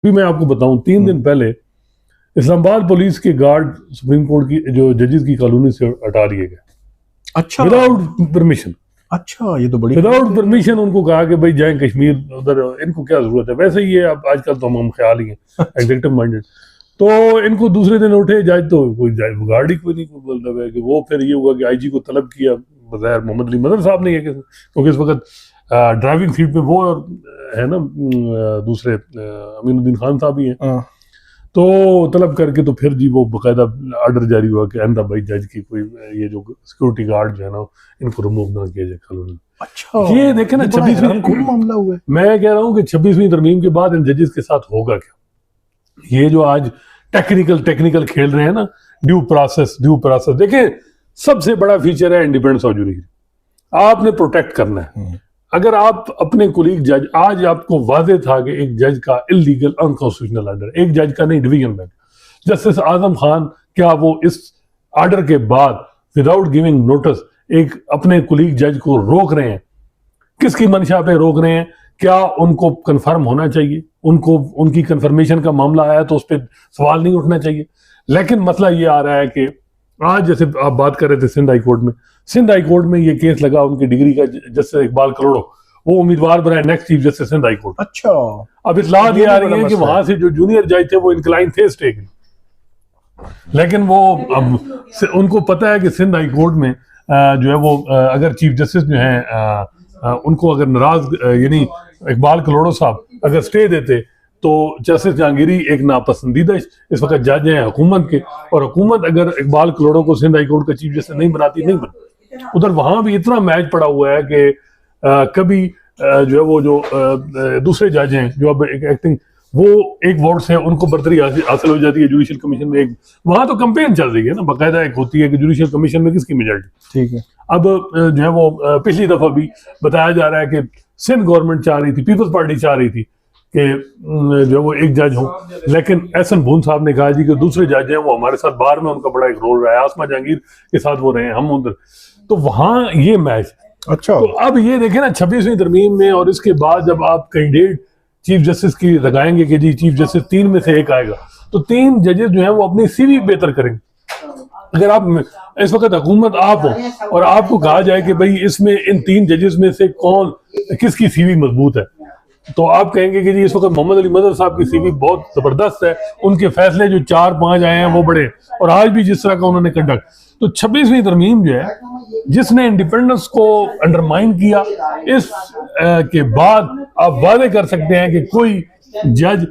भी मैं आपको बताऊं 3 दिन पहले इस्लामाबाद पुलिस के गार्ड सुप्रीम कोर्ट की जो जजेस की कॉलोनी से हटा दिए गए। अच्छा, विदाउट परमिशन। अच्छा, ये तो बड़ी विदाउट परमिशन उनको कहा कि भाई जाएं कश्मीर, उधर इनको क्या जरूरत है। वैसे ही ये अब आजकल तो हम ख्याल ही हैं एग्जीक्यूटिव माइंडेड। तो इनको दूसरे दिन उठे जज, तो कोई गार्ड ही कोई नहीं बोलता है कि वो फिर ये हुआ कि आईजी को तलब किया बगैर मोहम्मद अली मदर साहब ने किया, क्योंकि इस वक्त ड्राइविंग सीट पे वो है ना, दूसरे अमीनुद्दीन खान साहब ही हैं। तो तलब करके तो फिर जी वो बाकायदा ऑर्डर जारी हुआ कि आंदा भाई जज की कोई ये जो सिक्योरिटी गार्ड जो है ना इनको रिमूव ना किया जाए कॉलोनी। अच्छा, ये देखे ना 26वीं मामला हुआ। मैं कह रहा हूँ कि 26वीं तरमीम के बाद इन जजेस के साथ होगा क्या। ये जो आज टेक्निकल खेल रहे हैं ना, ड्यू प्रोसेस देखें, सबसे बड़ा फीचर है इंडिपेंडेंस ऑफ जुडिशरी। आपने प्रोटेक्ट करना है। अगर आप अपने कुलीग जज, आज आपको वादे था कि एक जज का इलीगल अनकॉन्स्टिट्यूशनल ऑर्डर, एक जज का नहीं, division bench justice Azam Khan, क्या वो इस ऑर्डर के बाद विदाउट गिविंग नोटिस एक अपने कुलीग जज को रोक रहे हैं? किसकी मंशा पे रोक रहे हैं? क्या उनको कंफर्म होना चाहिए? उनको उनकी कंफर्मेशन का मामला आया तो उस पर सवाल नहीं उठना चाहिए। लेकिन मसला ये आ रहा है कि आज जैसे आप बात कर रहे थे सिंध हाई कोर्ट में ये केस लगा उनकी डिग्री का, जस्टिस इकबाल करोड़ो वो उम्मीदवार बनाए next chief justice Sindh high court. अच्छा, अब इतलात ये आ रही है कि वहां से जो जूनियर जज थे वो इंक्लाइन थे स्टे के, लेकिन वो अब उनको पता है कि सिंध हाई कोर्ट में जो है वो अगर चीफ जस्टिस जो है उनको अगर नाराज, यानी इकबाल कलोड़ो साहब अगर स्टे देते तो जस्टिस जहांगीरी एक नापसंदीदा इस वक्त जज हैं हुकूमत के, और हुकूमत अगर इकबाल कलोड़ो को सिंध हाई कोर्ट का चीफ जस्टिस नहीं बनती। उधर वहां भी इतना मैच पड़ा हुआ है कि कभी जो है वो जो दूसरे जज हैं जो अब एक्टिंग, वो एक वोट से उनको बर्तरी हासिल हो जाती है जुडिशल कमीशन में। एक वहां तो कैंपेन चल रही है ना, बाकायदा एक होती है कि जुडिशल कमीशन में किसकी मेजॉरिटी। ठीक है, अब जो है वो पिछली दफा भी बताया जा रहा है कि सिंध गवर्नमेंट चाह रही थी, पीपल्स पार्टी चाह रही थी कि जो वो एक जज हो, लेकिन एहसन भून साहब ने कहा जी कि दूसरे जज हैं वो हमारे साथ बाहर में उनका बड़ा एक रोल रहा है, आसमा जहांगीर के साथ वो रहे, हम उधर, तो वहां ये मैच। अच्छा, तो अब ये देखें ना 26वीं तरमीम में, और इसके बाद जब आप कैंडिडेट चीफ जस्टिस की लगाएंगे कि जी चीफ जस्टिस 3 में से एक आएगा, तो 3 जजेस जो है वो अपनी सीवी बेहतर करेंगे। अगर आप इस वक्त हुकूमत आप हो और आपको कहा जाए कि भाई इसमें इन 3 जजेस में से कौन किसकी सीवी मजबूत है, तो आप कहेंगे कि जी इस वक्त मोहम्मद अली मदर साहब की सीवी बहुत जबरदस्त है, उनके फैसले जो 4-5 आए हैं वो बड़े, और आज भी जिस तरह का उन्होंने कंडक्ट। तो 26वीं तरमीम जो है जिसने इंडिपेंडेंस को अंडरमाइन किया, इस के बाद आप वादे कर सकते हैं कि कोई जज